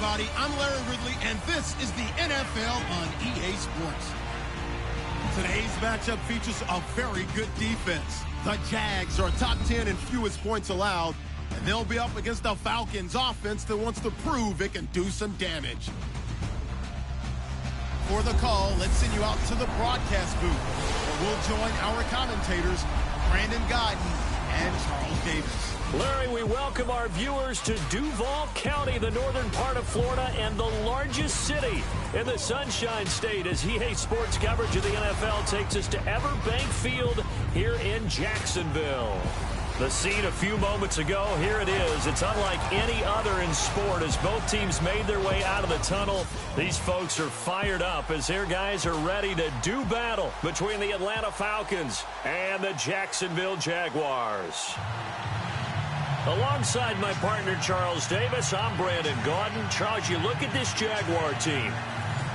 everybody. I'm Larry Ridley, and this is the NFL on EA Sports. Today's matchup features a very good defense. The Jags are top 10 in fewest points allowed, and they'll be up against the Falcons offense that wants to prove it can do some damage. For the call, let's send you out to the broadcast booth, where we'll join our commentators, Brandon Godden and Charles Davis. Larry, we welcome our viewers to Duval County, the northern part of Florida, and the largest city in the Sunshine State, as EA Sports coverage of the NFL takes us to Everbank Field here in Jacksonville. The scene a few moments ago, here it is. It's unlike any other in sport as both teams made their way out of the tunnel. These folks are fired up as their guys are ready to do battle between the Atlanta Falcons and the Jacksonville Jaguars. Alongside my partner, Charles Davis, I'm Brandon Gaudin. Charles, you look at this Jaguar team.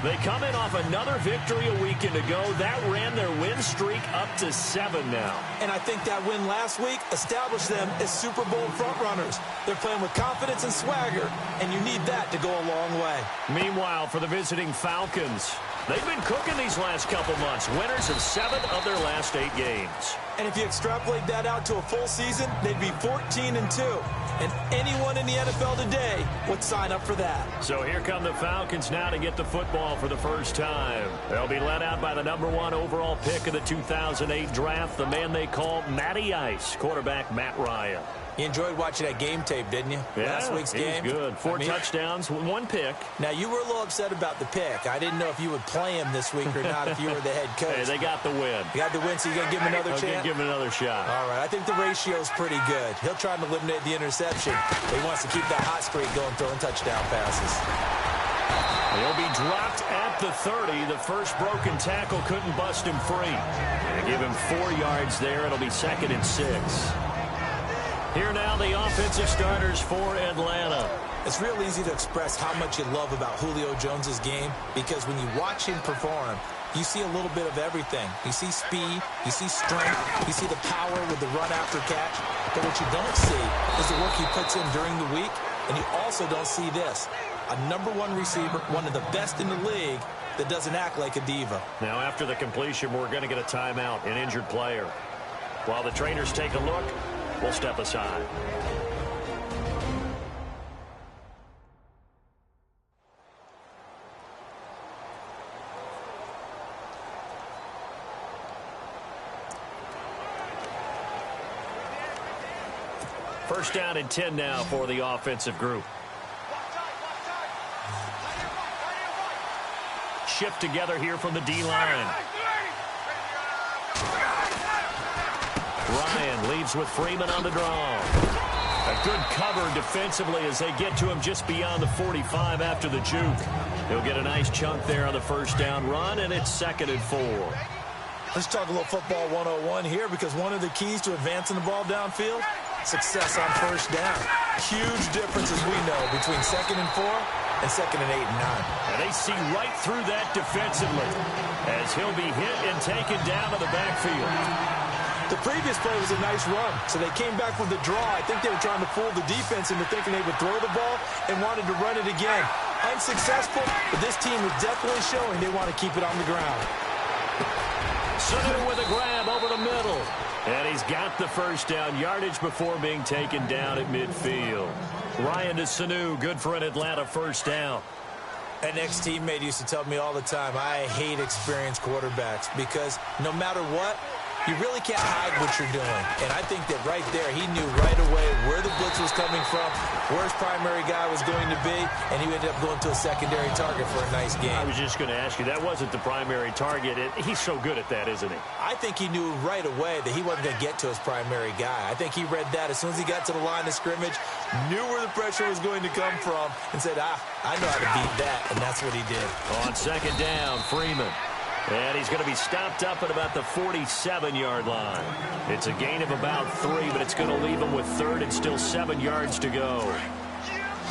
They come in off another victory a weekend ago. That ran their win streak up to 7 now. And I think that win last week established them as Super Bowl frontrunners. They're playing with confidence and swagger, and you need that to go a long way. Meanwhile, for the visiting Falcons, they've been cooking these last couple months. Winners of 7 of their last 8 games. And if you extrapolate that out to a full season, they'd be 14-2. And anyone in the NFL today would sign up for that. So here come the Falcons now to get the football for the first time. They'll be led out by the #1 overall pick of the 2008 draft, the man they call Matty Ice, quarterback Matt Ryan. You enjoyed watching that game tape, didn't you? Yeah, last week's game. It was good. 4 touchdowns, 1 pick. Now, you were a little upset about the pick. I didn't know if you would play him this week or not if you were the head coach. Hey, they got the win. You got the win, so you're going to give him another chance? Give him another shot. All right, I think the ratio's pretty good. He'll try to eliminate the interception. He wants to keep that hot streak going, throwing touchdown passes. He'll be dropped at the 30. The first broken tackle couldn't bust him free. They give him 4 yards there. It'll be 2nd and 6. Here now the offensive starters for Atlanta. It's real easy to express how much you love about Julio Jones' game because when you watch him perform, you see a little bit of everything. You see speed, you see strength, you see the power with the run after catch. But what you don't see is the work he puts in during the week, and you also don't see this. A #1 receiver, one of the best in the league, that doesn't act like a diva. Now after the completion, we're going to get a timeout, an injured player. While the trainers take a look, we'll step aside. First down and 10 now for the offensive group. Shift together here from the D-line. Ryan leaves with Freeman on the draw. A good cover defensively as they get to him just beyond the 45 after the juke. He'll get a nice chunk there on the first down run, and it's 2nd and 4. Let's talk a little football 101 here because one of the keys to advancing the ball downfield, success on first down. Huge difference, as we know, between 2nd and 4 and 2nd and 8 and 9. And they see right through that defensively as he'll be hit and taken down to the backfield. The previous play was a nice run, so they came back with the draw. I think they were trying to fool the defense into thinking they would throw the ball and wanted to run it again. Unsuccessful, but this team is definitely showing they want to keep it on the ground. Sanu with a grab over the middle. And he's got the first down yardage before being taken down at midfield. Ryan to Sanu, good for an Atlanta first down. An ex-teammate used to tell me all the time, I hate experienced quarterbacks because no matter what, you really can't hide what you're doing. And I think that right there, he knew right away where the blitz was coming from, where his primary guy was going to be, and he ended up going to a secondary target for a nice game. I was just going to ask you, that wasn't the primary target. He's so good at that, isn't he? I think he knew right away that he wasn't going to get to his primary guy. I think he read that as soon as he got to the line of scrimmage, knew where the pressure was going to come from, and said, I know how to beat that, and that's what he did. On 2nd down, Freeman. And he's going to be stopped up at about the 47-yard line. It's a gain of about 3, but it's going to leave him with 3rd and still 7 yards to go.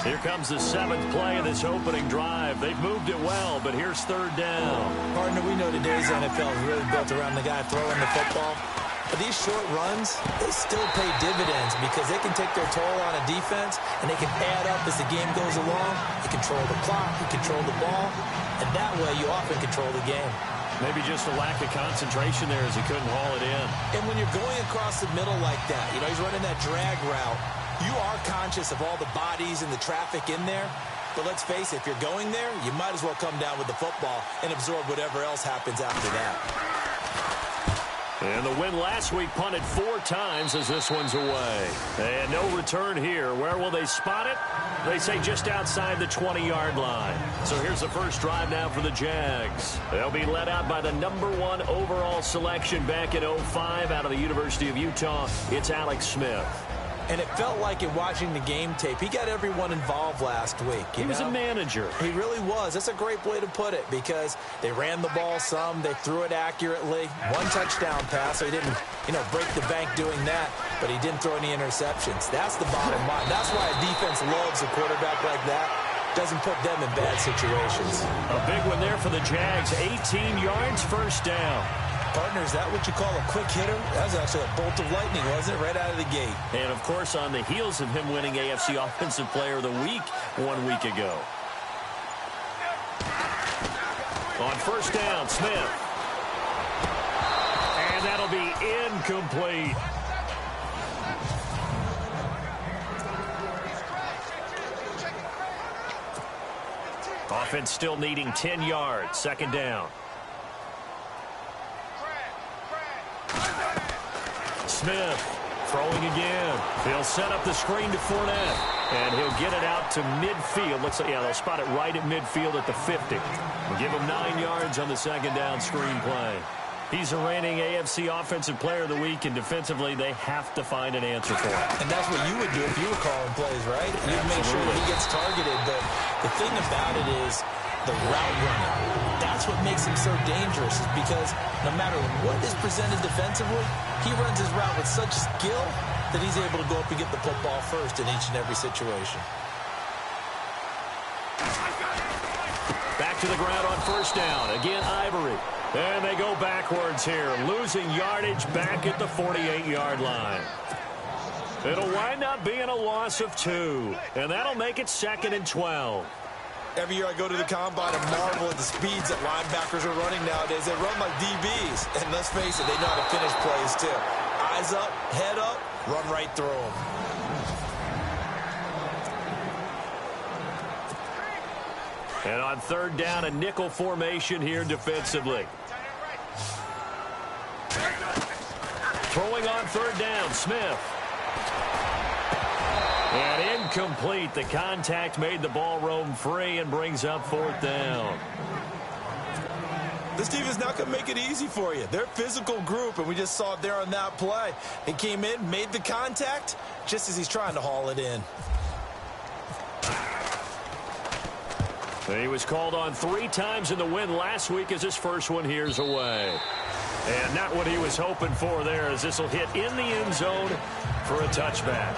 Here comes the 7th play of this opening drive. They've moved it well, but here's 3rd down. Partner, we know today's NFL is really built around the guy throwing the football. But these short runs, they still pay dividends because they can take their toll on a defense, and they can add up as the game goes along. You control the clock, you control the ball, and that way you often control the game. Maybe just a lack of concentration there as he couldn't haul it in. And when you're going across the middle like that, you know, he's running that drag route, you are conscious of all the bodies and the traffic in there. But let's face it, if you're going there, you might as well come down with the football and absorb whatever else happens after that. And the win last week punted 4 times as this one's away. And no return here. Where will they spot it? They say just outside the 20-yard line. So here's the first drive now for the Jags. They'll be led out by the #1 overall selection back in 2005 out of the University of Utah. It's Alex Smith. And it felt like in watching the game tape, he got everyone involved last week. He was a manager. He really was. That's a great way to put it because they ran the ball some. They threw it accurately. 1 touchdown pass, so he didn't, break the bank doing that, but he didn't throw any interceptions. That's the bottom line. That's why a defense loves a quarterback like that. Doesn't put them in bad situations. A big one there for the Jags. 18 yards, first down. Partner, is that what you call a quick hitter? That was actually a bolt of lightning, wasn't it? Right out of the gate. And, of course, on the heels of him winning AFC Offensive Player of the Week 1 week ago. On first down, Smith. And that'll be incomplete. Offense still needing 10 yards. Second down. Smith throwing again. He'll set up the screen to Fournette. And he'll get it out to midfield. Looks like, they'll spot it right at midfield at the 50. We'll give him 9 yards on the second down screen play. He's a reigning AFC Offensive Player of the Week, and defensively, they have to find an answer for him. And that's what you would do if you were calling plays, right? You'd make sure that he gets targeted. But the thing about it is the route running. That's what makes him so dangerous, is because no matter what is presented defensively, he runs his route with such skill that he's able to go up and get the football first in each and every situation. Back to the ground on first down. Again, Ivory. And they go backwards here, losing yardage back at the 48-yard line. It'll wind up being a loss of 2, and that'll make it 2nd and 12. Every year I go to the combine and marvel at the speeds that linebackers are running nowadays. They run like DBs, and let's face it, they know how to finish plays too. Eyes up, head up, run right through them. And on third down, a nickel formation here defensively. Throwing on third down, Smith. And incomplete. The contact made the ball roam free and brings up 4th down. This team is not going to make it easy for you. They're a physical group, and we just saw it there on that play. He came in, made the contact, just as he's trying to haul it in. He was called on 3 times in the win last week as his first one here's away. And not what he was hoping for there, as this will hit in the end zone for a touchback.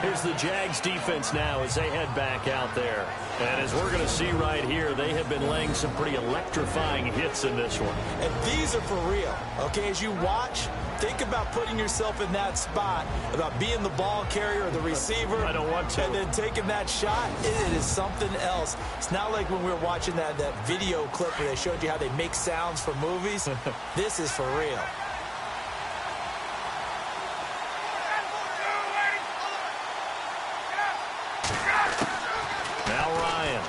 Here's the Jags defense now as they head back out there. And as we're going to see right here, they have been laying some pretty electrifying hits in this one. And these are for real. Okay, as you watch, think about putting yourself in that spot, about being the ball carrier or the receiver. I don't want to. And then taking that shot, it is something else. It's not like when we were watching that video clip where they showed you how they make sounds for movies. This is for real.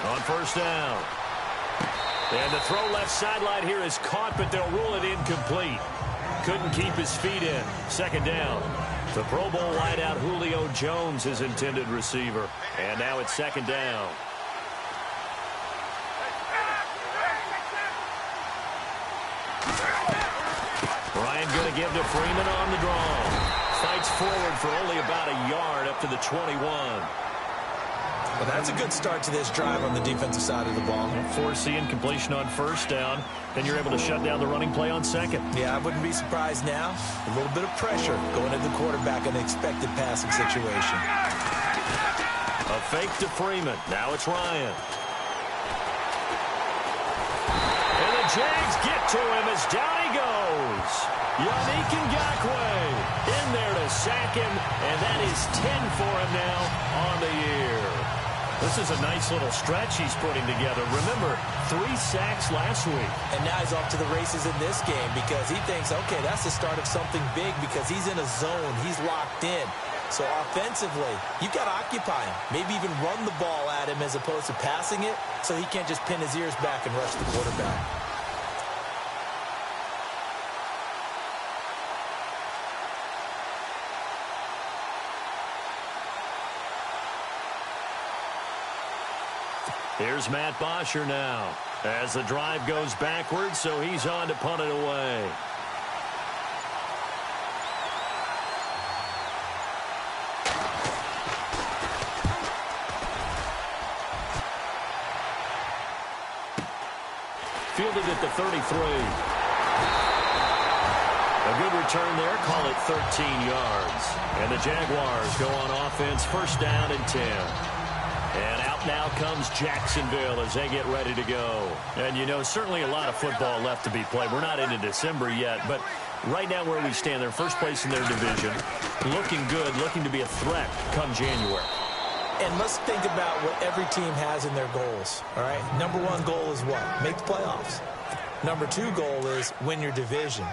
On first down. And the throw left sideline here is caught, but they'll rule it incomplete. Couldn't keep his feet in. Second down. The Pro Bowl wideout Julio Jones, his intended receiver. And now it's second down. Ryan going to give to Freeman on the draw. Fights forward for only about a yard up to the 21. Well, that's a good start to this drive on the defensive side of the ball. Forcing completion on first down, then you're able to shut down the running play on second. Yeah, I wouldn't be surprised now. A little bit of pressure going at the quarterback in an expected passing situation. A fake to Freeman. Now it's Ryan. And the Jags get to him as down he goes. Yannick Ngakoue in there to sack him, and that is 10 for him now on the year. This is a nice little stretch he's putting together. Remember, 3 sacks last week. And now he's off to the races in this game because he thinks, okay, that's the start of something big because he's in a zone. He's locked in. So offensively, you've got to occupy him. Maybe even run the ball at him as opposed to passing it so he can't just pin his ears back and rush the quarterback. Here's Matt Bosher now as the drive goes backwards, so he's on to punt it away. Fielded at the 33. A good return there, call it 13 yards. And the Jaguars go on offense, first down and 10. And out now comes Jacksonville as they get ready to go. And, you know, certainly a lot of football left to be played. We're not into December yet, but right now where we stand, they're first place in their division. Looking good, looking to be a threat come January. And let's think about what every team has in their goals, all right? Number 1 goal is what? Make the playoffs. Number 2 goal is win your division.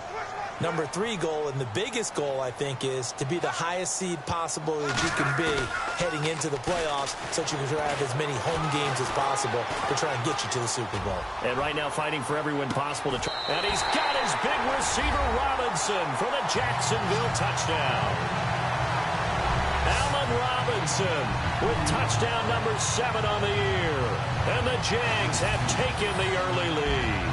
Number 3 goal, and the biggest goal, I think, is to be the highest seed possible that you can be heading into the playoffs so that you can have as many home games as possible to try and get you to the Super Bowl. And right now fighting for every win possible to try. And he's got his big receiver, Robinson, for the Jacksonville touchdown. Allen Robinson with touchdown number 7 on the year. And the Jags have taken the early lead.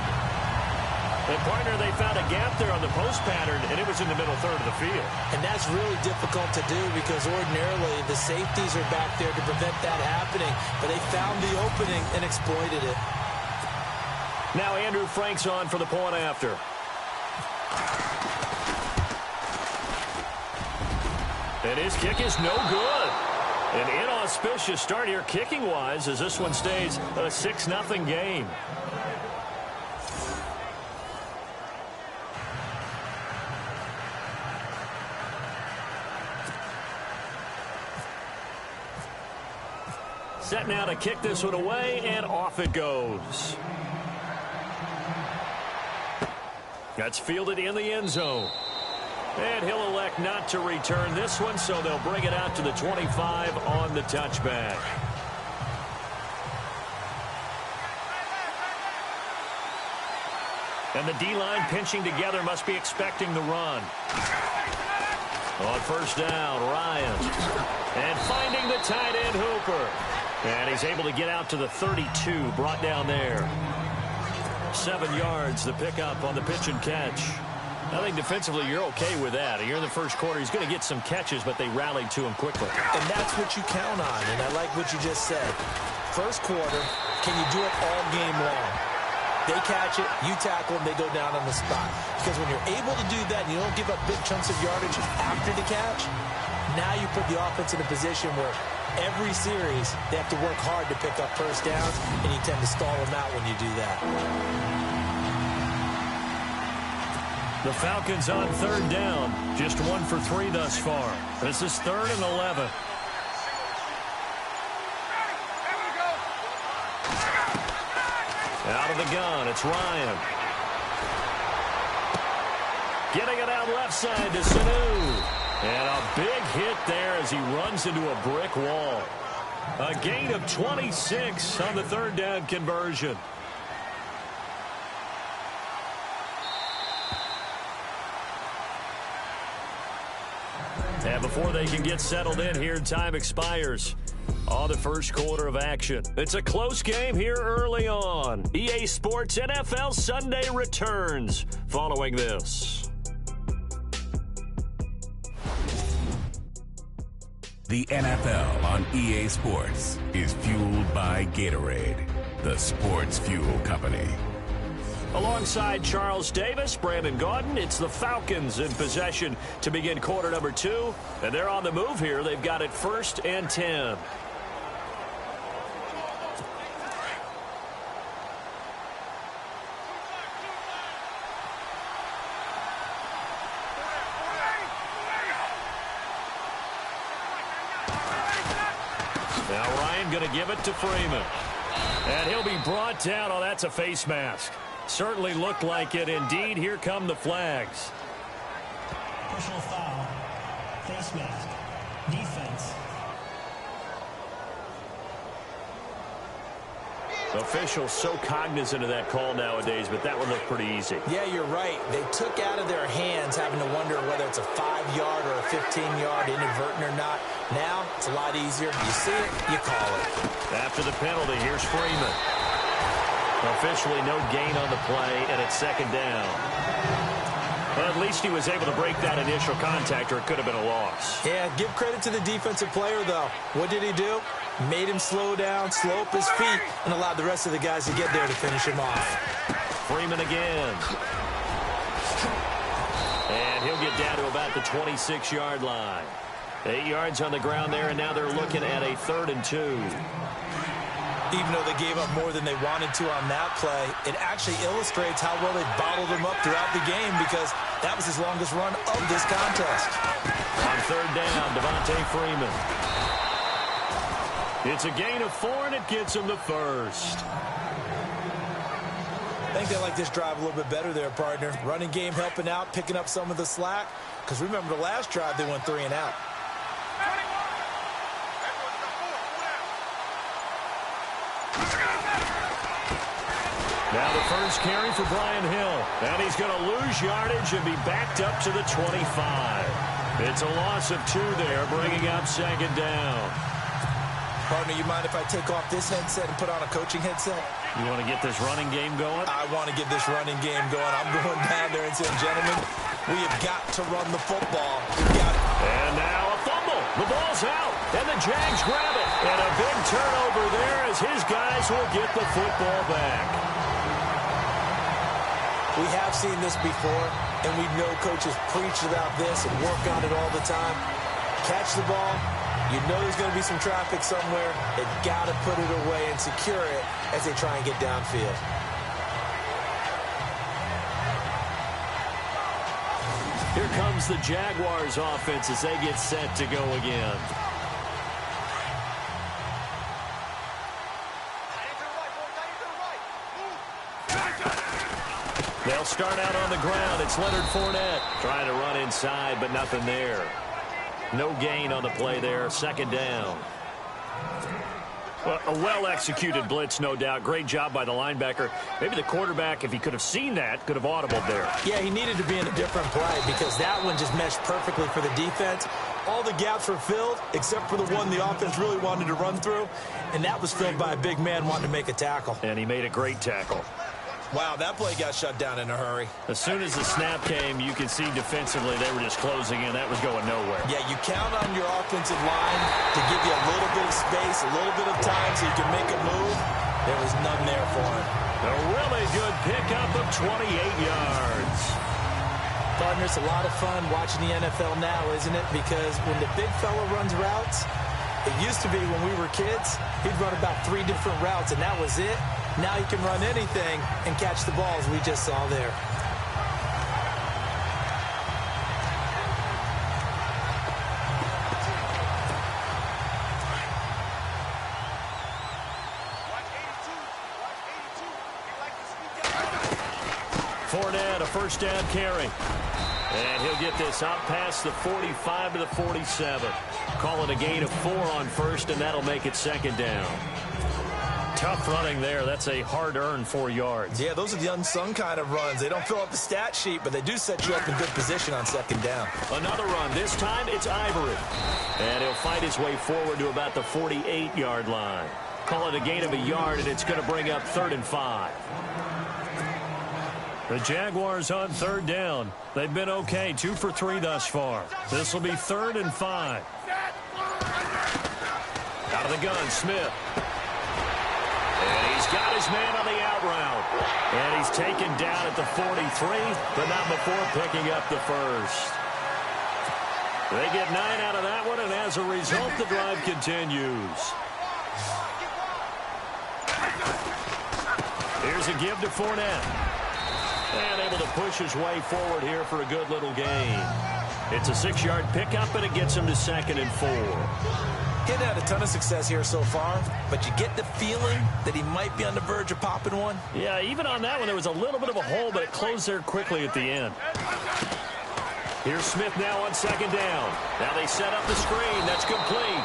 And, partner, they found a gap there on the post pattern, and it was in the middle third of the field. And that's really difficult to do because ordinarily the safeties are back there to prevent that happening. But they found the opening and exploited it. Now Andrew Frank's on for the point after. And his kick is no good. An inauspicious start here kicking-wise as this one stays a 6-0 game. Set now to kick this one away, and off it goes. That's fielded in the end zone. And he'll elect not to return this one, so they'll bring it out to the 25 on the touchback. And the D-line pinching together, must be expecting the run. On first down, Ryan. And finding the tight end, Hooper. And he's able to get out to the 32, brought down there. 7 yards, the pickup on the pitch and catch. I think defensively you're okay with that. Here in the first quarter, he's going to get some catches, but they rallied to him quickly. And that's what you count on, and I like what you just said. First quarter, can you do it all game long? They catch it, you tackle them, they go down on the spot. Because when you're able to do that and you don't give up big chunks of yardage after the catch, now you put the offense in a position where every series they have to work hard to pick up first downs, and you tend to stall them out when you do that. The Falcons on third down. Just 1 for 3 thus far. This is 3rd and 11. Out of the gun, it's Ryan. Getting it out left side to Sanu. And a big hit there as he runs into a brick wall. A gain of 26 on the third down conversion. And before they can get settled in here, time expires on the first quarter of action. It's a close game here early on. EA Sports NFL Sunday returns following this. The NFL on EA Sports is fueled by Gatorade, the sports fuel company. Alongside Charles Davis, Brandon Gaudin, it's the Falcons in possession to begin quarter number 2. And they're on the move here. They've got it 1st and 10. Now Ryan going to give it to Freeman. And he'll be brought down. Oh, that's a face mask. Certainly looked like it. Indeed, here come the flags. Personal foul. Face mask. Defense. Officials so cognizant of that call nowadays, but that one looked pretty easy. Yeah, you're right. They took out of their hands having to wonder whether it's a 5-yard or a 15-yard inadvertent or not. Now, it's a lot easier. You see it, you call it. After the penalty, here's Freeman. Officially no gain on the play, and it's second down. Well, at least he was able to break that initial contact, or it could have been a loss. Yeah, give credit to the defensive player, though. What did he do? Made him slow down, slow up his feet, and allowed the rest of the guys to get there to finish him off. Freeman again. And he'll get down to about the 26-yard line. 8 yards on the ground there, and now they're looking at a 3rd and 2. Even though they gave up more than they wanted to on that play, it actually illustrates how well they bottled him up throughout the game, because that was his longest run of this contest. On 3rd down, Devontae Freeman. It's a gain of 4, and it gets him the first. I think they like this drive a little bit better there, partner. Running game helping out, picking up some of the slack. Because remember, the last drive, they went 3 and out. Now the first carry for Brian Hill. And he's going to lose yardage and be backed up to the 25. It's a loss of 2 there, bringing up second down. Partner, you mind if I take off this headset and put on a coaching headset? You want to get this running game going? I want to get this running game going. I'm going down there and saying, gentlemen, we have got to run the football. We've got it. And now a fumble. The ball's out. And the Jags grab it. And a big turnover there as his guys will get the football back. We have seen this before, and we know coaches preach about this and work on it all the time. Catch the ball. You know there's going to be some traffic somewhere. They've got to put it away and secure it as they try and get downfield. Here comes the Jaguars offense as they get set to go again. They'll start out on the ground. It's Leonard Fournette trying to run inside, but nothing there. No gain on the play there. Second down. Well, a well-executed blitz, no doubt. Great job by the linebacker. Maybe the quarterback, if he could have seen that, could have audibled there. Yeah, he needed to be in a different play because that one just meshed perfectly for the defense. All the gaps were filled except for the one the offense really wanted to run through, and that was filled by a big man wanting to make a tackle. And he made a great tackle. Wow, that play got shut down in a hurry. As soon as the snap came, you could see defensively they were just closing in. That was going nowhere. Yeah, you count on your offensive line to give you a little bit of space, a little bit of time so you can make a move. There was none there for him. A really good pickup of 28 yards. Partner, it's a lot of fun watching the NFL now, isn't it? Because when the big fella runs routes, it used to be when we were kids, he'd run about 3 different routes, and that was it. Now he can run anything and catch the balls we just saw there. Fournette, a first down carry. And he'll get this out past the 45 to the 47. Call it a gain of 4 on first, and that'll make it second down. Tough running there. That's a hard-earned 4 yards. Yeah, those are the unsung kind of runs. They don't fill up the stat sheet, but they do set you up in good position on second down. Another run. This time it's Ivory. And he'll fight his way forward to about the 48-yard line. Call it a gain of 1 yard, and it's going to bring up 3rd and 5. The Jaguars on 3rd down. They've been okay, 2 for 3 thus far. This will be 3rd and 5. Out of the gun, Smith. And he's got his man on the out route. And he's taken down at the 43, but not before picking up the first. They get 9 out of that one, and as a result, the drive continues. Here's a give to Fournette. And able to push his way forward here for a good little gain. It's a 6-yard pickup, and it gets him to 2nd and 4. getting had a ton of success here so far, but you get the feeling that he might be on the verge of popping one. Yeah, even on that one, there was a little bit of a hole, but it closed there quickly at the end. Here's Smith now on second down. Now they set up the screen. That's complete.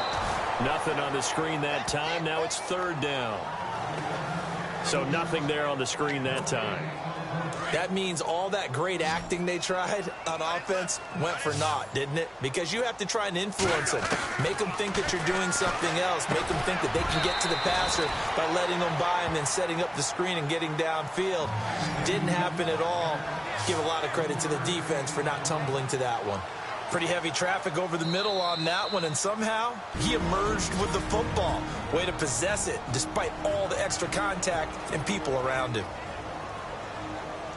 Nothing on the screen that time. Now it's third down. So nothing there on the screen that time. That means all that great acting they tried on offense went for naught, didn't it? Because you have to try and influence them. Make them think that you're doing something else. Make them think that they can get to the passer by letting them by and then setting up the screen and getting downfield. Didn't happen at all. Give a lot of credit to the defense for not tumbling to that one. Pretty heavy traffic over the middle on that one, and somehow he emerged with the football. Way to possess it despite all the extra contact and people around him.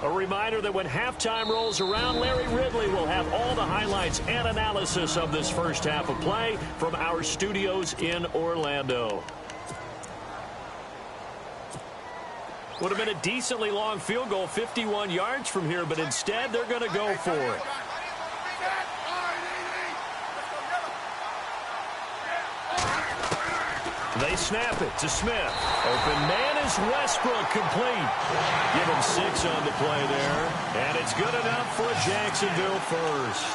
A reminder that when halftime rolls around, Larry Ridley will have all the highlights and analysis of this first half of play from our studios in Orlando. Would have been a decently long field goal, 51 yards from here, but instead they're going to go for it. They snap it to Smith. Open man is Westbrook, complete. Give him 6 on the play there. And it's good enough for a Jacksonville first.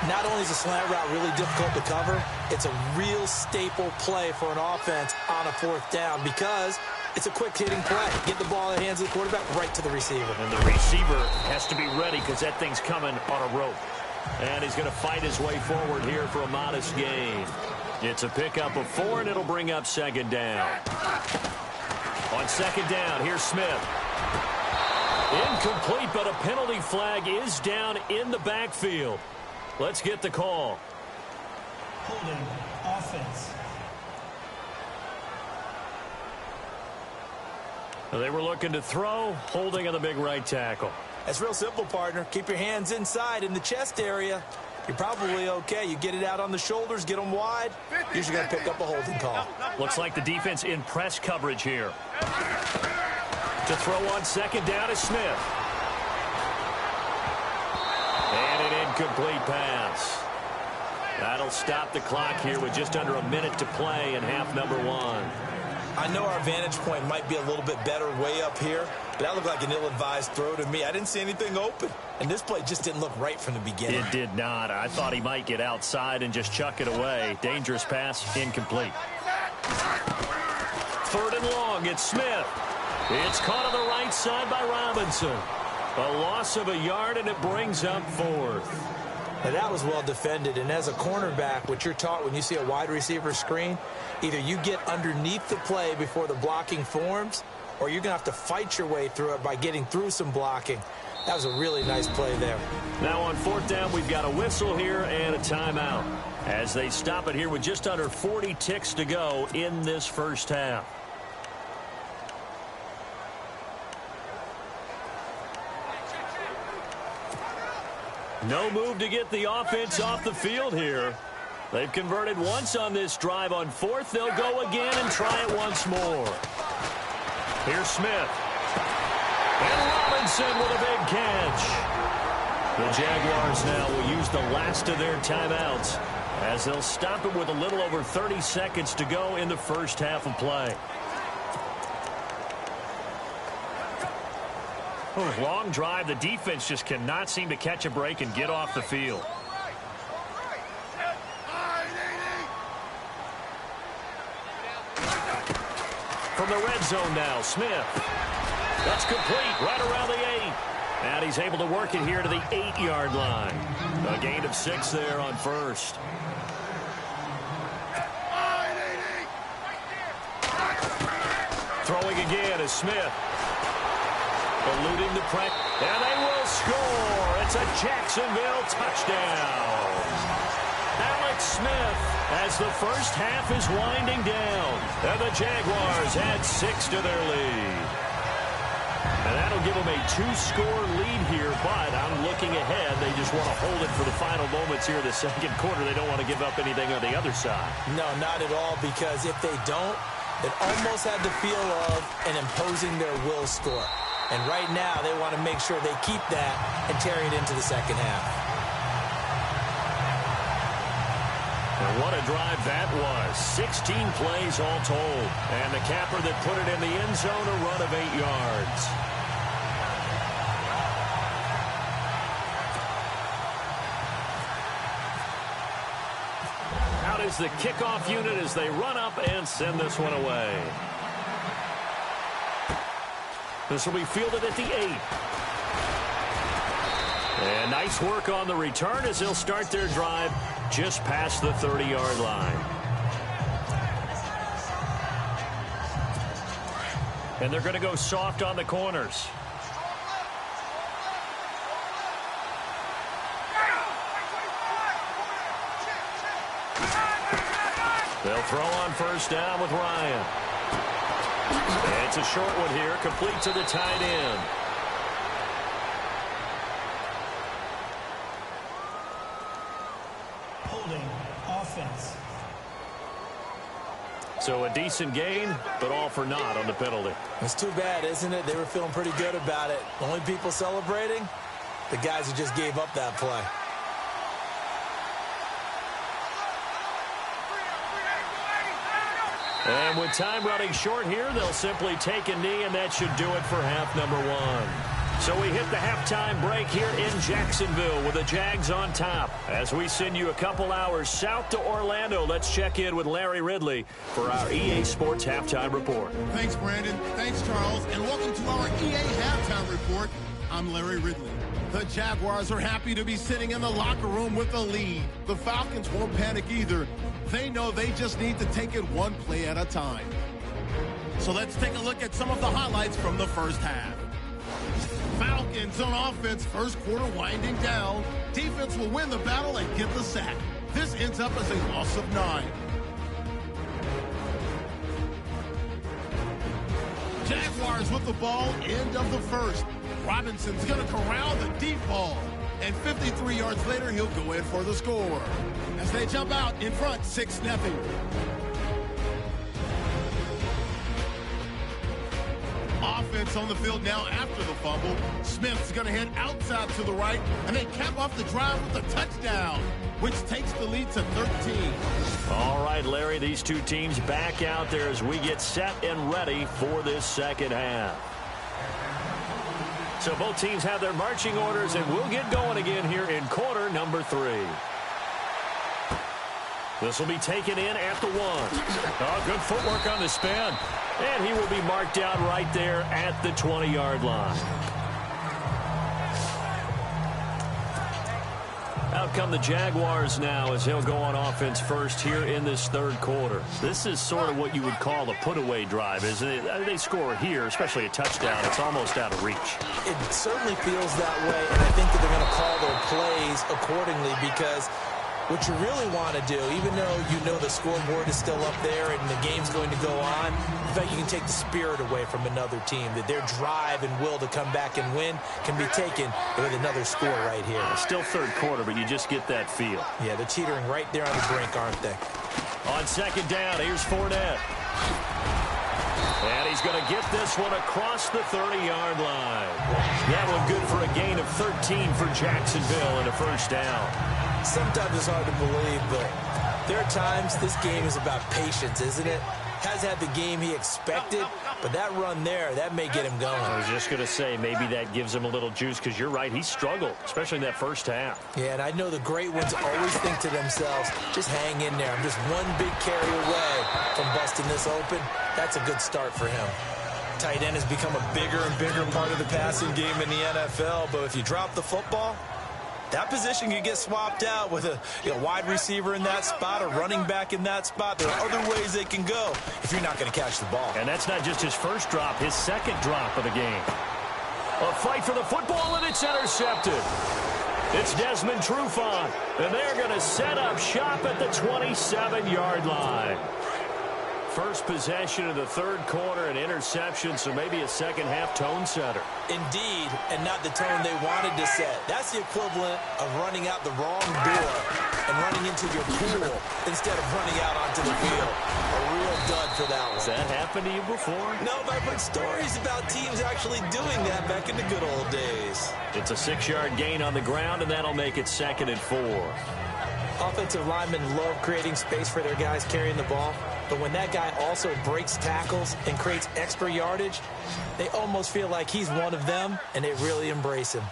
Not only is a slant route really difficult to cover, it's a real staple play for an offense on a fourth down because it's a quick-hitting play. Get the ball in the hands of the quarterback right to the receiver. And the receiver has to be ready because that thing's coming on a rope. And he's going to fight his way forward here for a modest gain. It's a pickup of 4, and it'll bring up second down. On second down, here's Smith. Incomplete, but a penalty flag is down in the backfield. Let's get the call. Holding offense. They were looking to throw, holding on the big right tackle. That's real simple, partner. Keep your hands inside in the chest area. You're probably okay. You get it out on the shoulders, get them wide. Usually going to pick up a holding call. Looks like the defense in press coverage here. To throw on second down is Smith. And an incomplete pass. That'll stop the clock here with just under a minute to play in half number 1. I know our vantage point might be a little bit better way up here, but that looked like an ill-advised throw to me. I didn't see anything open, and this play just didn't look right from the beginning. It did not. I thought he might get outside and just chuck it away. Dangerous pass, incomplete. Third and long, it's Smith. It's caught on the right side by Robinson. A loss of a yard, and it brings up 4th. Now, that was well defended, and as a cornerback, what you're taught when you see a wide receiver screen, either you get underneath the play before the blocking forms, or you're going to have to fight your way through it by getting through some blocking. That was a really nice play there. Now on fourth down, we've got a whistle here and a timeout as they stop it here with just under 40 ticks to go in this first half. No move to get the offense off the field here. They've converted once on this drive. On 4th, they'll go again and try it once more. Here's Smith. And Robinson with a big catch. The Jaguars now will use the last of their timeouts as they'll stop it with a little over 30 seconds to go in the first half of play. Long drive. The defense just cannot seem to catch a break and get off the field. From the red zone now, Smith. That's complete right around the 8. And he's able to work it here to the 8-yard line. A gain of 6 there on first. Throwing again is Smith. Eluding the pressure, and they will score. It's a Jacksonville touchdown. Alex Smith as the first half is winding down, and the Jaguars add 6 to their lead. And that'll give them a 2-score lead here, but I'm looking ahead. They just want to hold it for the final moments here in the second quarter. They don't want to give up anything on the other side. No, not at all, because if they don't, it almost had the feel of an imposing their will score. And right now, they want to make sure they keep that and carry it into the second half. The What a drive that was. 16 plays all told. And the capper that put it in the end zone, a run of 8 yards. Out is the kickoff unit as they run up and send this one away. This will be fielded at the 8. And nice work on the return as they'll start their drive just past the 30-yard line. And they're going to go soft on the corners. They'll throw on first down with Ryan. And it's a short one here, complete to the tight end. Holding offense. So a decent gain, but all for naught on the penalty. It's too bad, isn't it? They were feeling pretty good about it. The only people celebrating, the guys who just gave up that play. And with time running short here, they'll simply take a knee, and that should do it for half number 1. So we hit the halftime break here in Jacksonville with the Jags on top. As we send you a couple hours south to Orlando, let's check in with Larry Ridley for our EA Sports Halftime Report. Thanks, Brandon. Thanks, Charles. And welcome to our EA Halftime Report. I'm Larry Ridley. The Jaguars are happy to be sitting in the locker room with a lead. The Falcons won't panic either. They know they just need to take it one play at a time. So let's take a look at some of the highlights from the first half. Falcons on offense, first quarter winding down. Defense will win the battle and get the sack. This ends up as a loss of 9. Jaguars with the ball, end of the first. Robinson's going to corral the deep ball. And 53 yards later, he'll go in for the score. As they jump out in front, 6-0. Offense on the field now after the fumble. Smith's going to head outside to the right, and they cap off the drive with a touchdown, which takes the lead to 13. All right, Larry, these two teams back out there as we get set and ready for this second half. So both teams have their marching orders, and we'll get going again here in quarter number 3. This will be taken in at the 1. Oh, good footwork on the spin. And he will be marked down right there at the 20-yard line. Out come the Jaguars now as he'll go on offense first here in this third quarter. This is sort of what you would call a put-away drive, isn't it? They score here, especially a touchdown. It's almost out of reach. It certainly feels that way, and I think that they're going to call their plays accordingly because what you really want to do, even though you know the scoreboard is still up there and the game's going to go on, in fact, you can take the spirit away from another team, that their drive and will to come back and win can be taken with another score right here. It's still third quarter, but you just get that feel. Yeah, they're teetering right there on the brink, aren't they? On second down, here's Fournette. And he's going to get this one across the 30-yard line. That one good for a gain of 13 for Jacksonville and a first down. Sometimes it's hard to believe, but there are times this game is about patience, isn't it? Has had the game he expected, but that run there, that may get him going. I was just going to say, maybe that gives him a little juice, because you're right, he struggled, especially in that first half. Yeah, and I know the great ones always think to themselves, just hang in there. I'm just one big carry away from busting this open. That's a good start for him. Tight end has become a bigger and bigger part of the passing game in the NFL, but if you drop the football, that position can get swapped out with a wide receiver in that spot, a running back in that spot. There are other ways they can go if you're not going to catch the ball. And that's not just his first drop, his second drop of the game. A fight for the football, and it's intercepted. It's Desmond Trufant, and they're going to set up shop at the 27-yard line. First possession of the third quarter, an interception, so maybe a second-half tone setter. Indeed, and not the tone they wanted to set. That's the equivalent of running out the wrong door and running into your pool instead of running out onto the field. A real dud for that one. Has that happened to you before? No, but I've heard stories about teams actually doing that back in the good old days. It's a 6-yard gain on the ground, and that'll make it 2nd and 4. Offensive linemen love creating space for their guys carrying the ball, but when that guy also breaks tackles and creates extra yardage, they almost feel like he's one of them, and they really embrace him.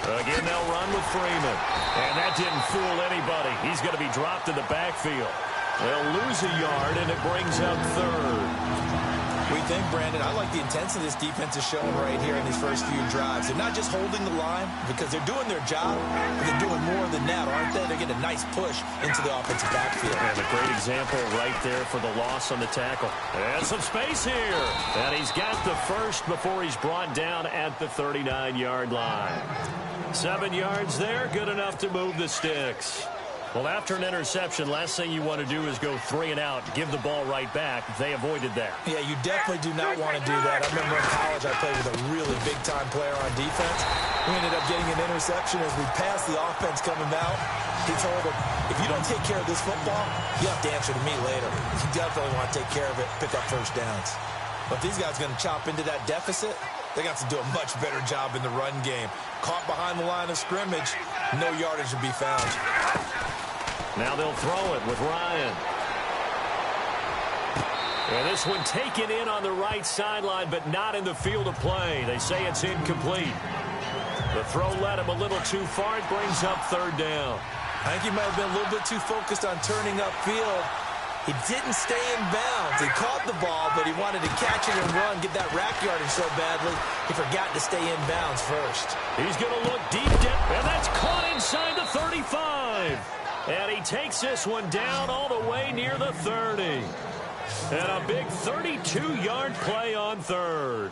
Again, they'll run with Freeman. And that didn't fool anybody. He's going to be dropped in the backfield. They'll lose a yard, and it brings up third. We think, Brandon, I like the intensity this defense is showing right here in these first few drives. They're not just holding the line because they're doing their job, but they're doing more than that, aren't they? They're getting a nice push into the offensive backfield. And a great example right there for the loss on the tackle. And some space here. And he's got the first before he's brought down at the 39-yard line. 7 yards there, good enough to move the sticks. Well, after an interception, last thing you want to do is go 3 and out, give the ball right back. They avoided that. Yeah, you definitely do not want to do that. I remember in college I played with a really big-time player on defense. We ended up getting an interception as we passed the offense coming out. He told him, if you don't take care of this football, you have to answer to me later. You definitely want to take care of it, pick up first downs. But if these guys are going to chop into that deficit, they got to do a much better job in the run game. Caught behind the line of scrimmage, no yardage to be found. Now they'll throw it with Ryan. And this one taken in on the right sideline, but not in the field of play. They say it's incomplete. The throw led him a little too far. It brings up third down. I think he might have been a little bit too focused on turning upfield. He didn't stay in bounds. He caught the ball, but he wanted to catch it and run, get that rack yardage so badly, he forgot to stay in bounds first. He's going to look deep down, and that's caught inside the 35. And he takes this one down all the way near the 30. And a big 32-yard play on third.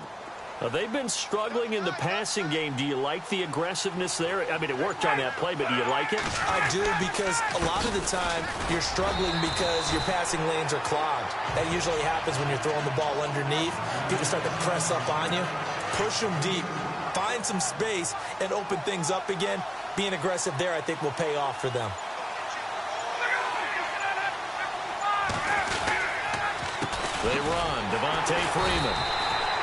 Now, they've been struggling in the passing game. Do you like the aggressiveness there? I mean, it worked on that play, but do you like it? I do, because a lot of the time you're struggling because your passing lanes are clogged. That usually happens when you're throwing the ball underneath. People start to press up on you. Push them deep. Find some space and open things up again. Being aggressive there, I think, will pay off for them. They run. Devontae Freeman.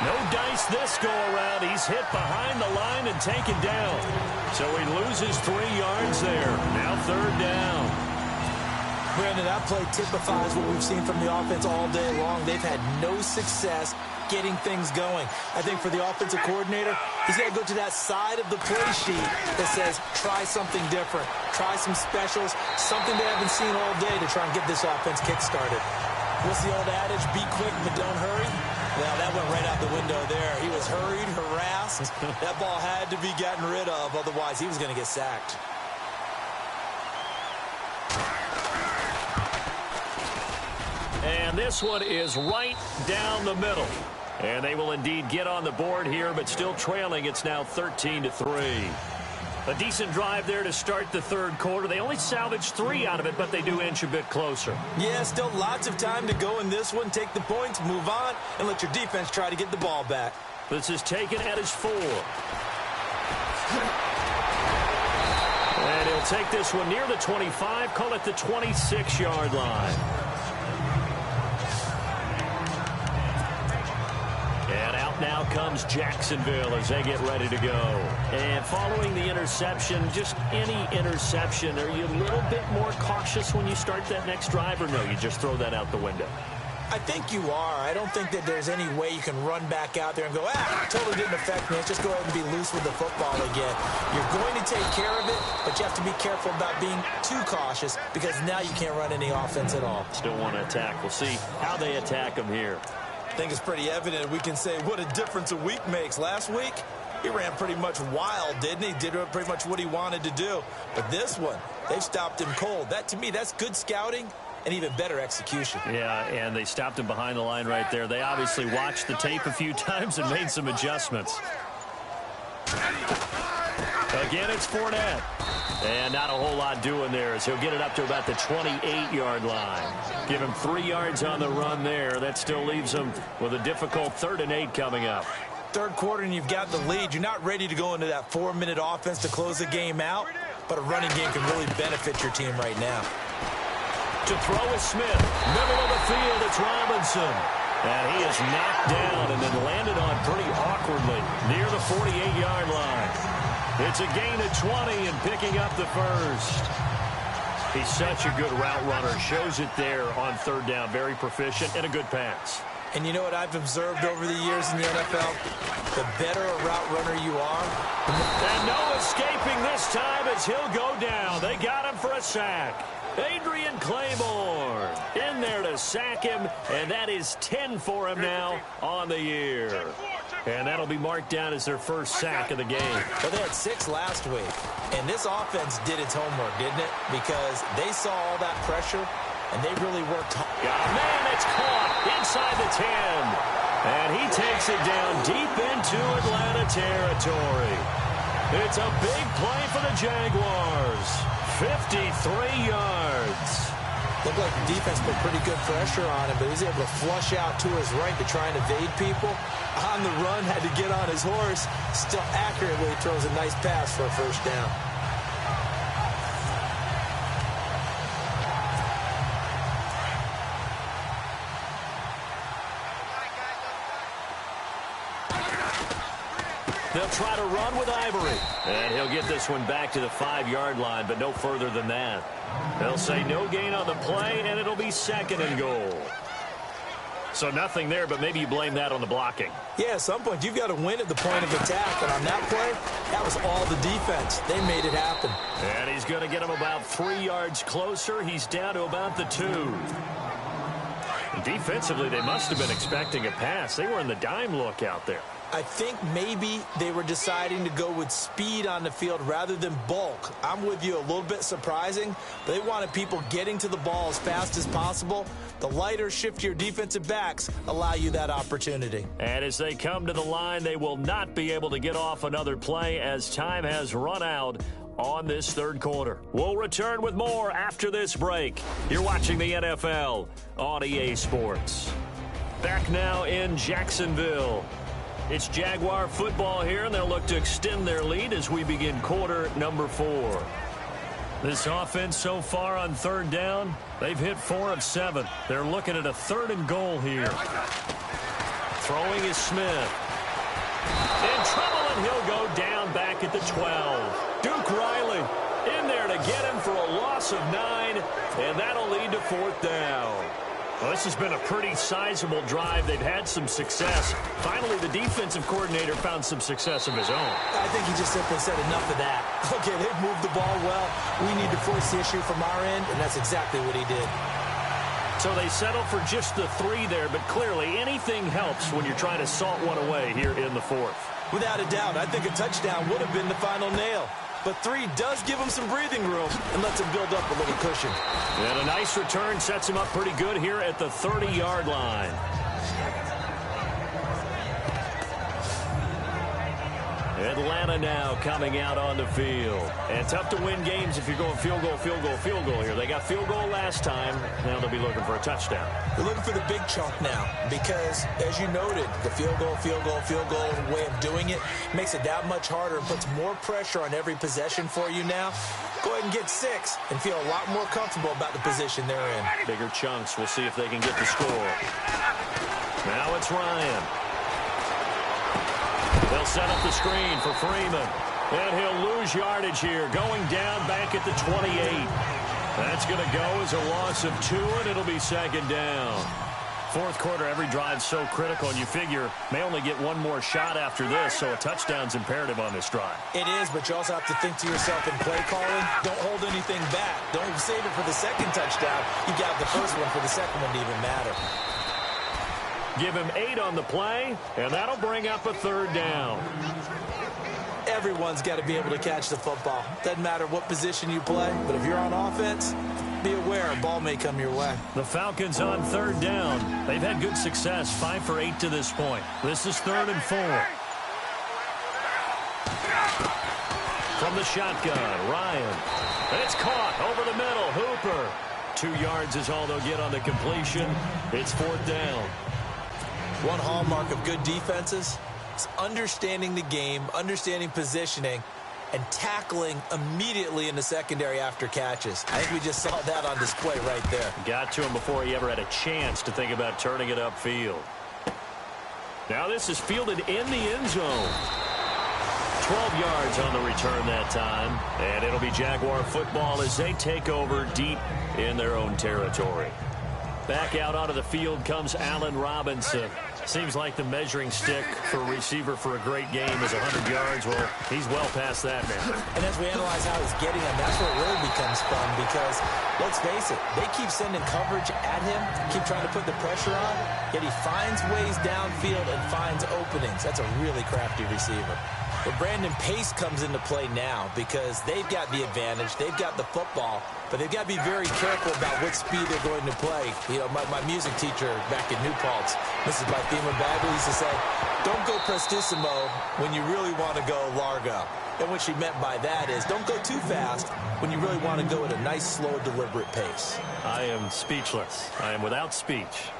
No dice this go-around. He's hit behind the line and taken down. So he loses 3 yards there. Now third down. Brandon, that play typifies what we've seen from the offense all day long. They've had no success getting things going. I think for the offensive coordinator, he's got to go to that side of the play sheet that says, try something different. Try some specials, something they haven't seen all day to try and get this offense kick-started. What's the old adage? Be quick, but don't hurry. Well, that went right out the window there. He was hurried, harassed. That ball had to be gotten rid of, otherwise he was going to get sacked. And this one is right down the middle. And they will indeed get on the board here, but still trailing. It's now 13-3. A decent drive there to start the third quarter. They only salvaged 3 out of it, but they do inch a bit closer. Yeah, still lots of time to go in this one. Take the points, move on, and let your defense try to get the ball back. This is taken at his 4. And he'll take this one near the 25, call it the 26-yard line. And out now comes Jacksonville as they get ready to go. And following the interception, just any interception, are you a little bit more cautious when you start that next drive, or no, you just throw that out the window? I think you are. I don't think that there's any way you can run back out there and go, totally didn't affect me. Let's just go ahead and be loose with the football again. You're going to take care of it, but you have to be careful about being too cautious because now you can't run any offense at all. Still want to attack. We'll see how they attack them here. I think it's pretty evident. We can say what a difference a week makes. Last week, he ran pretty much wild, didn't he? Did pretty much what he wanted to do. But this one, they've stopped him cold. That, to me, that's good scouting and even better execution. Yeah, and they stopped him behind the line right there. They obviously watched the tape a few times and made some adjustments. Again, it's Fournette. And not a whole lot doing there as he'll get it up to about the 28-yard line. Give him 3 yards on the run there. That still leaves him with a difficult 3rd and 8 coming up. Third quarter and you've got the lead. You're not ready to go into that 4-minute offense to close the game out, but a running game can really benefit your team right now. To throw is Smith. Middle of the field, it's Robinson. And he is knocked down and then landed on pretty awkwardly near the 48-yard line. It's a gain of 20 and picking up the first. He's such a good route runner. Shows it there on third down. Very proficient and a good pass. And you know what I've observed over the years in the NFL? The better a route runner you are. And no escaping this time as he'll go down. They got him for a sack. Adrian Claiborne in there to sack him, and that is 10 for him now on the year. And that'll be marked down as their first sack of the game. Well, they had 6 last week, and this offense did its homework, didn't it? Because they saw all that pressure, and they really worked hard. Got a man that's caught inside the 10. And he takes it down deep into Atlanta territory. It's a big play for the Jaguars. 53 yards. Looked like the defense put pretty good pressure on him, but he was able to flush out to his right to try and evade people. On the run, had to get on his horse. Still accurately throws a nice pass for a first down. They'll try to run with Ivory. And he'll get this one back to the 5-yard line, but no further than that. They'll say no gain on the play, and it'll be 2nd and goal. So nothing there, but maybe you blame that on the blocking. Yeah, at some point, you've got to win at the point of attack. And on that play, that was all the defense. They made it happen. And he's going to get him about 3 yards closer. He's down to about the 2. Defensively, they must have been expecting a pass. They were in the dime look out there. I think maybe they were deciding to go with speed on the field rather than bulk. I'm with you, a little bit surprising. But they wanted people getting to the ball as fast as possible. The lighter, shiftier defensive backs allow you that opportunity. And as they come to the line, they will not be able to get off another play as time has run out on this third quarter. We'll return with more after this break. You're watching the NFL on EA Sports. Back now in Jacksonville. It's Jaguar football here, and they'll look to extend their lead as we begin quarter number 4. This offense so far on third down, they've hit 4 of 7. They're looking at a 3rd and goal here. Throwing is Smith. In trouble, and he'll go down back at the 12. Duke Riley in there to get him for a loss of 9, and that'll lead to 4th down. Well, this has been a pretty sizable drive. They've had some success. Finally, the defensive coordinator found some success of his own. I think he just simply said enough of that. Okay, they've moved the ball well. We need to force the issue from our end, and that's exactly what he did. So they settle for just the 3 there, but clearly anything helps when you're trying to salt one away here in the 4th. Without a doubt, I think a touchdown would have been the final nail. But 3 does give him some breathing room and lets him build up a little cushion. And a nice return sets him up pretty good here at the 30-yard line. Atlanta now coming out on the field. And tough to win games if you're going field goal, field goal, field goal here. They got field goal last time. Now they'll be looking for a touchdown. They're looking for the big chunk now because, as you noted, the field goal way of doing it makes it that much harder and puts more pressure on every possession for you now. Go ahead and get 6 and feel a lot more comfortable about the position they're in. Bigger chunks. We'll see if they can get the score. Now it's Ryan. They'll set up the screen for Freeman. And he'll lose yardage here, going down back at the 28. That's going to go as a loss of 2, and it'll be 2nd down. 4th quarter, every drive's so critical, and you figure may only get one more shot after this, so a touchdown's imperative on this drive. It is, but you also have to think to yourself in play calling, don't hold anything back. Don't save it for the 2nd touchdown. You got the first one for the 2nd one to even matter. Give him 8 on the play, and that'll bring up a 3rd down. Everyone's got to be able to catch the football. Doesn't matter what position you play, but if you're on offense, be aware a ball may come your way. The Falcons on 3rd down. They've had good success, 5 for 8 to this point. This is 3rd and 4. From the shotgun, Ryan. And it's caught over the middle. Hooper. 2 yards is all they'll get on the completion. It's 4th down. One hallmark of good defenses is understanding the game, understanding positioning, and tackling immediately in the secondary after catches. I think we just saw that on display right there. Got to him before he ever had a chance to think about turning it upfield. Now this is fielded in the end zone. 12 yards on the return that time. And it'll be Jaguar football as they take over deep in their own territory. Back out onto the field comes Allen Robinson. Seems like the measuring stick for a receiver for a great game is 100 yards. Well, he's well past that now. And as we analyze how he's getting them, that's where it really becomes fun because, let's face it, they keep sending coverage at him, keep trying to put the pressure on, yet he finds ways downfield and finds openings. That's a really crafty receiver. But Brandon Pace comes into play now because they've got the advantage. They've got the football, but they've got to be very careful about what speed they're going to play. You know, my music teacher back in New Paltz, Mrs. Bythema Bagley, used to say, don't go prestissimo when you really want to go largo. And what she meant by that is don't go too fast when you really want to go at a nice, slow, deliberate pace. I am speechless. I am without speech.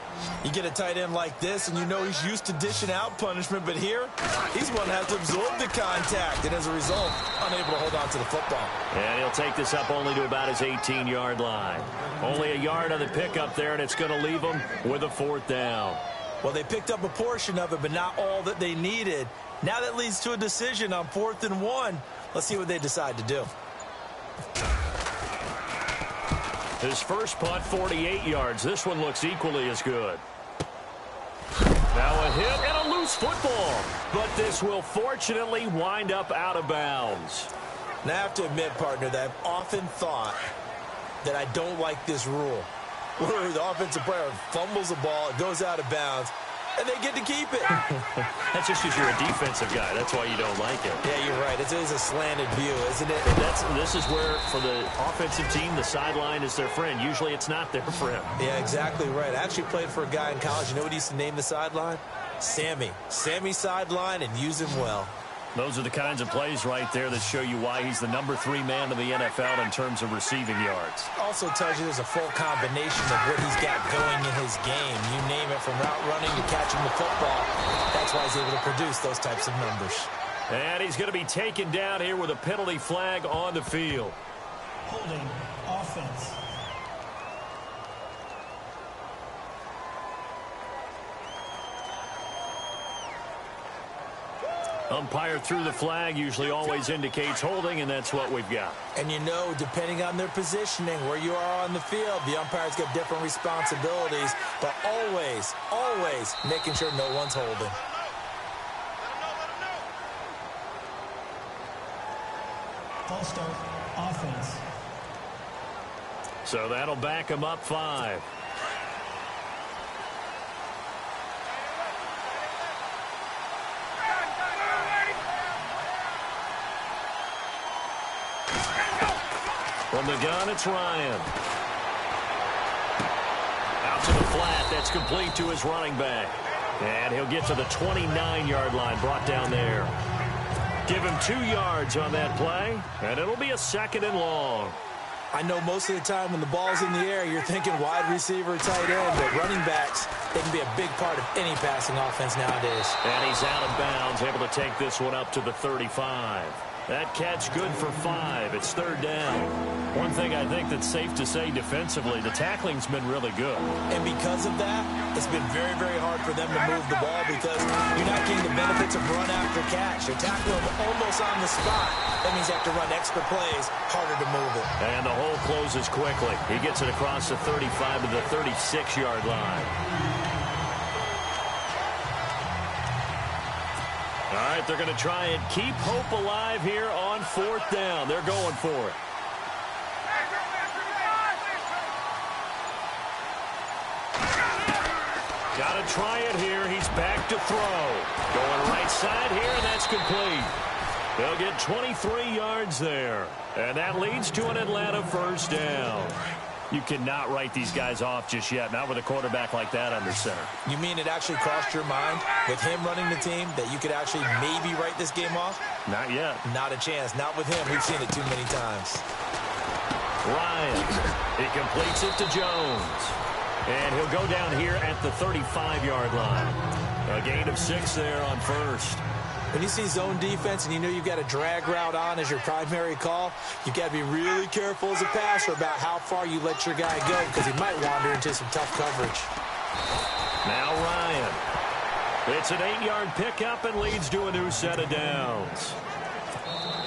You get a tight end like this, and you know he's used to dishing out punishment, but here, he's going to have to absorb the contact, and as a result, unable to hold on to the football. And he'll take this up only to about his 18-yard line. Only a yard on the pickup there, and it's going to leave him with a 4th down. Well, they picked up a portion of it, but not all that they needed. Now that leads to a decision on 4th and 1. Let's see what they decide to do. His first punt, 48 yards. This one looks equally as good. Now a hit and a loose football. But this will fortunately wind up out of bounds. Now I have to admit, partner, that I've often thought that I don't like this rule. Where the offensive player fumbles the ball, it goes out of bounds, and they get to keep it. That's just because you're a defensive guy. That's why you don't like it. Yeah, you're right. It is a slanted view, isn't it? This is where, for the offensive team, the sideline is their friend. Usually it's not there for him. Yeah, exactly right. I actually played for a guy in college. You know what he used to name the sideline? Sammy. Sammy sideline, and use him well. Those are the kinds of plays right there that show you why he's the number 3 man in the NFL in terms of receiving yards. Also tells you there's a full combination of what he's got going in his game. You name it, from route running to catching the football. That's why he's able to produce those types of numbers. And he's going to be taken down here with a penalty flag on the field. Holding offense. Umpire threw the flag, usually always indicates holding, and that's what we've got. And you know, depending on their positioning, where you are on the field, the umpires get different responsibilities, but always, always making sure no one's holding. False start, offense. So that'll back him up 5. From the gun, it's Ryan. Out to the flat. That's complete to his running back. And he'll get to the 29-yard line, brought down there. Give him 2 yards on that play, and it'll be a 2nd and long. I know most of the time when the ball's in the air, you're thinking wide receiver, tight end, but running backs, they can be a big part of any passing offense nowadays. And he's out of bounds, able to take this one up to the 35. That catch good for 5. It's 3rd down. One thing I think that's safe to say defensively, the tackling's been really good. And because of that, it's been very, very hard for them to move the ball because you're not getting the benefits of run after catch. They're tackling almost on the spot. That means you have to run extra plays, harder to move it. And the hole closes quickly. He gets it across the 35 to the 36-yard line. All right, they're going to try and keep hope alive here on 4th down. They're going for it. Got to try it here. He's back to throw. Going right side here, and that's complete. They'll get 23 yards there. And that leads to an Atlanta 1st down. You cannot write these guys off just yet, not with a quarterback like that under center. You mean it actually crossed your mind with him running the team that you could actually maybe write this game off? Not yet. Not a chance. Not with him. We've seen it too many times. Ryan, he completes it to Jones. And he'll go down here at the 35-yard line. A gain of 6 there on 1st. When you see zone defense and you know you've got a drag route on as your primary call, you've got to be really careful as a passer about how far you let your guy go because he might wander into some tough coverage. Now Ryan. It's an 8-yard pickup and leads to a new set of downs.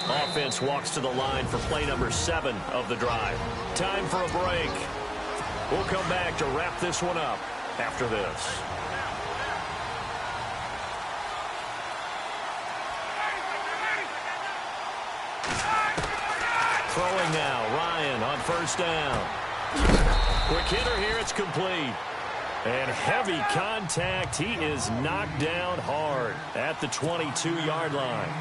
Offense walks to the line for play number 7 of the drive. Time for a break. We'll come back to wrap this one up after this. Throwing now, Ryan on first down. Quick hitter here, it's complete. And heavy contact. He is knocked down hard at the 22-yard line.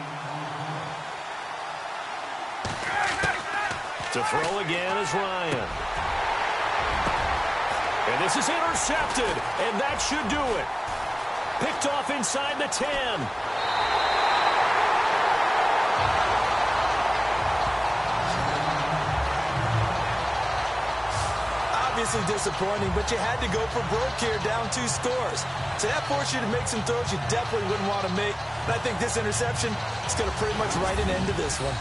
To throw again is Ryan. And this is intercepted, and that should do it. Picked off inside the 10. Obviously disappointing, but you had to go for broke here, down 2 scores. So that forced you to make some throws you definitely wouldn't want to make. And I think this interception is going to pretty much write an end to this one.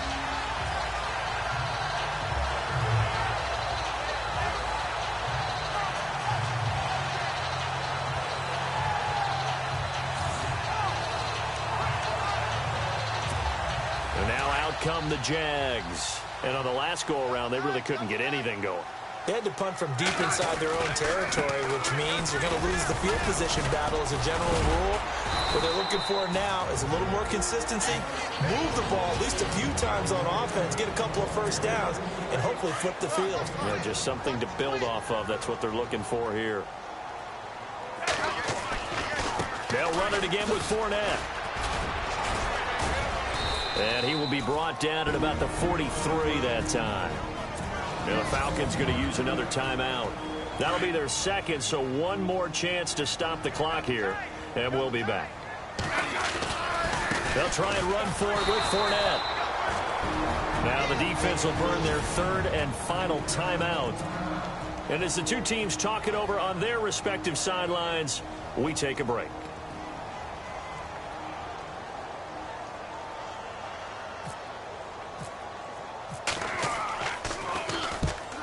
And now out come the Jags. And on the last go-around, they really couldn't get anything going. They had to punt from deep inside their own territory, which means you're going to lose the field position battle as a general rule. What they're looking for now is a little more consistency, move the ball at least a few times on offense, get a couple of first downs, and hopefully flip the field. Yeah, just something to build off of. That's what they're looking for here. They'll run it again with Fournette. And he will be brought down at about the 43 that time. And the Falcons going to use another timeout. That'll be their second, so one more chance to stop the clock here, and we'll be back. They'll try and run for it with Fournette. Now the defense will burn their third and final timeout. And as the two teams talk it over on their respective sidelines, we take a break.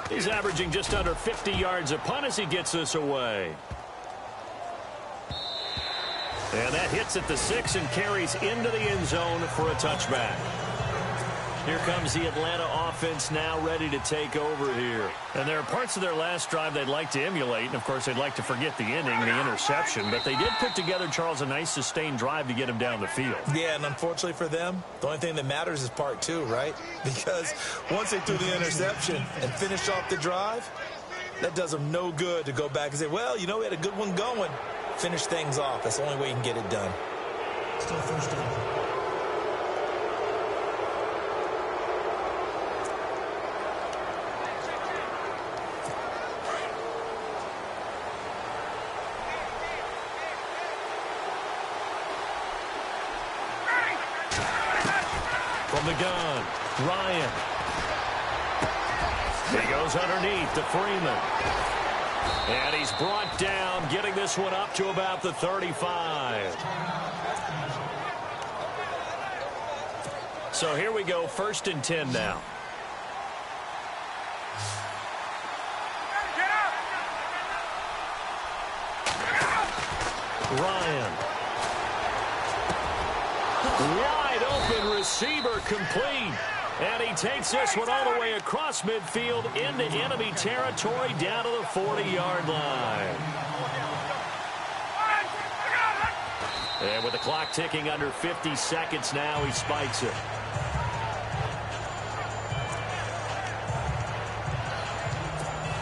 He's averaging just under 50 yards a punt as he gets this away. And that hits at the 6 and carries into the end zone for a touchback. Here comes the Atlanta offense now ready to take over here. And there are parts of their last drive they'd like to emulate. And, of course, they'd like to forget the ending, the interception. But they did put together, Charles, a nice sustained drive to get him down the field. Yeah, and unfortunately for them, the only thing that matters is part 2, right? Because once they threw the interception and finished off the drive, that does them no good to go back and say, well, you know, we had a good one going. Finish things off. That's the only way you can get it done. Still first down. From the gun, Ryan. He goes underneath to Freeman. And he's brought down, getting this one up to about the 35. So here we go, 1st and 10 now. Ryan. Wide open receiver complete. And he takes this one all the way across midfield into enemy territory down to the 40-yard line. And with the clock ticking under 50 seconds now, he spikes it.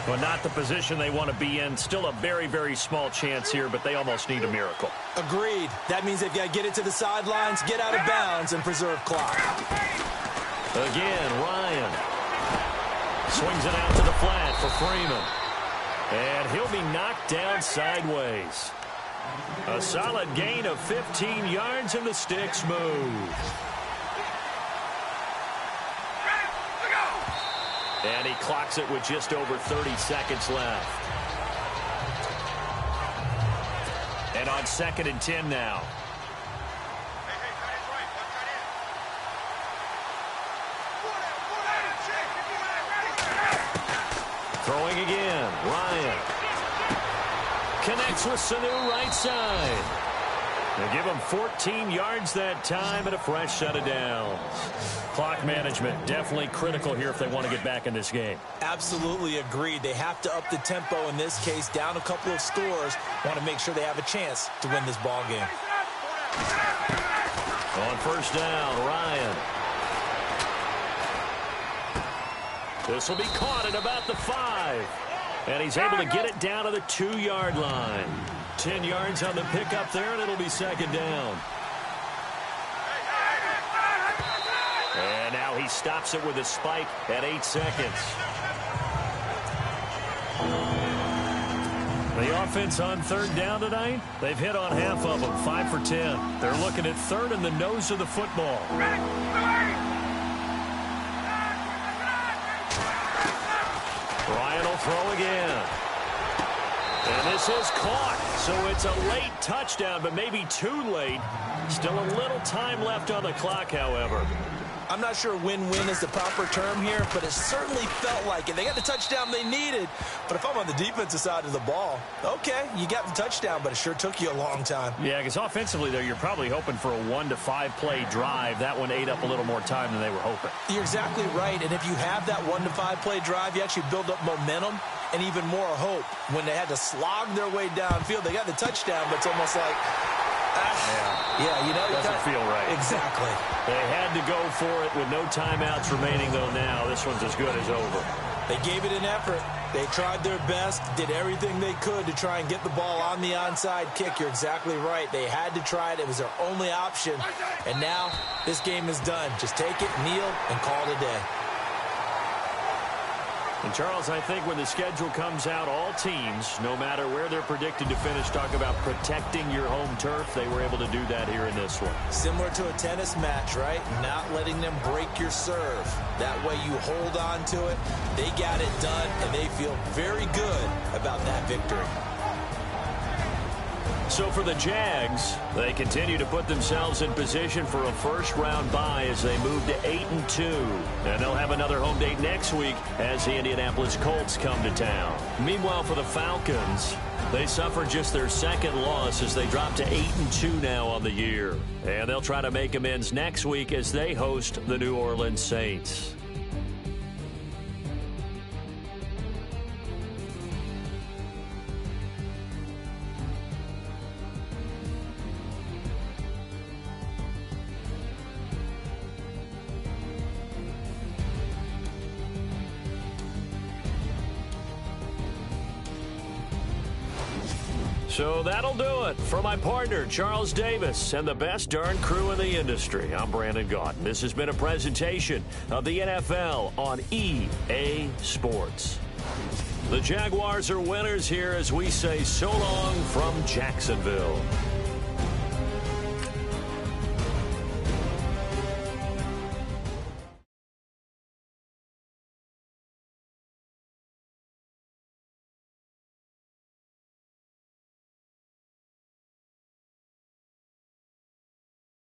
Well, not the position they want to be in. Still a very, very small chance here, but they almost need a miracle. Agreed. That means they've got to get it to the sidelines, get out of bounds, and preserve clock. Again, Ryan swings it out to the flat for Freeman. And he'll be knocked down sideways. A solid gain of 15 yards, and the sticks move. And he clocks it with just over 30 seconds left. And on 2nd and 10 now. Throwing again, Ryan. Connects with Sanu right side. They give him 14 yards that time and a fresh set of downs. Clock management definitely critical here if they want to get back in this game. Absolutely agreed. They have to up the tempo in this case, down a couple of scores. Want to make sure they have a chance to win this ball game. On first down, Ryan. This will be caught at about the 5. And he's able to get it down to the 2-yard line. 10 yards on the pickup there, and it'll be second down. And now he stops it with a spike at 8 seconds. The offense on third down tonight, they've hit on half of them, 5 for 10. They're looking at third in the nose of the football. Ryan will throw again. And this is caught. So it's a late touchdown, but maybe too late. Still a little time left on the clock, however. I'm not sure win-win is the proper term here, but it certainly felt like it. They got the touchdown they needed, but if I'm on the defensive side of the ball, okay, you got the touchdown, but it sure took you a long time. Yeah, because offensively, though, you're probably hoping for a 1 to 5 play drive. That one ate up a little more time than they were hoping. You're exactly right, and if you have that 1 to 5 play drive, you actually build up momentum and even more hope. When they had to slog their way downfield, they got the touchdown, but it's almost like, yeah, you know, doesn't feel right. Exactly. They had to go for it with no timeouts remaining, though. Now this one's as good as over. They gave it an effort. They tried their best, did everything they could to try and get the ball on the onside kick. You're exactly right. They had to try it. It was their only option. And now this game is done. Just take it, kneel, and call it a day. And, Charles, I think when the schedule comes out, all teams, no matter where they're predicted to finish, talk about protecting your home turf. They were able to do that here in this one. Similar to a tennis match, right? Not letting them break your serve. That way you hold on to it. They got it done, and they feel very good about that victory. So for the Jags, they continue to put themselves in position for a first-round bye as they move to 8-2. And they'll have another home date next week as the Indianapolis Colts come to town. Meanwhile, for the Falcons, they suffered just their second loss as they drop to 8-2 now on the year. And they'll try to make amends next week as they host the New Orleans Saints. So that'll do it for my partner, Charles Davis, and the best darn crew in the industry. I'm Brandon Gaudin. This has been a presentation of the NFL on EA Sports. The Jaguars are winners here as we say so long from Jacksonville.